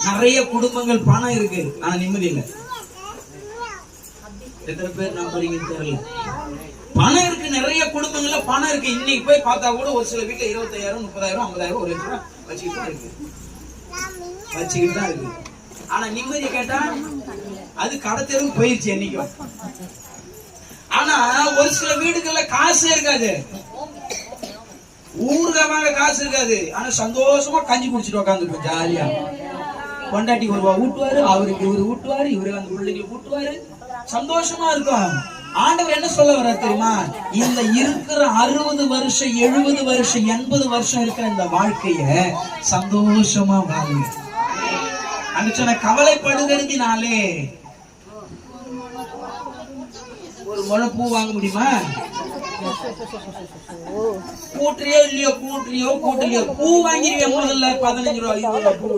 நிறைய குடும்பங்கள் பணம் இருக்கு ஆனா நிம்மதி இல்லை. எத்தனை பேர் நம்புறீங்கன்னு தெரியல. பணம் இருக்கு, நிறைய குடும்பங்கள்ல பணம் இருக்கு. இன்னைக்கு போய் பார்த்தா கூட ஒரு சில வீட்டுல 25,000 30,000 50,000 1 லட்சம் வச்சுக்கிட்டு தான் இருக்கு. ஆனா நிம்மதி கேட்டா அது கடத்தெருவு போயிடுச்சு என்னைக்கும். ஆனா ஒரு சில வீடுகள்ல காசு இருக்காது, ஊர்கமாக காசு இருக்காது, ஆனா சந்தோஷமா கஞ்சி குடிச்சிட்டு உட்காந்துருப்போம் ஜாலியா. கொண்டாட்டி ஒரு ரூபா ஊட்டுவாரு, அவருக்கு இவரு ஊட்டுவாரு, இவரு அந்த பிள்ளைங்களுக்கு ஊட்டுவாரு, சந்தோஷமா இருக்கும். ஆண்டவர் என்ன சொல்ல வர்றாரு தெரியுமா? இந்த இருக்கிற 60 வருஷம் 70 வருஷம் 80 வருஷம் இருக்கிற இந்த வாழ்க்கைய சந்தோஷமா வாழுங்க. அந்த சொன்ன கவலைப்படுகிறதுனாலே ஒரு முளை பூ வாங்க முடியுமா? கூட்டுறியோ இல்லையோ, கூட்டுறியோ கூட்டலையோ பூ வாங்கிருக்க முதல்ல 15 ரூபாய் 20 ரூபாய் பூ.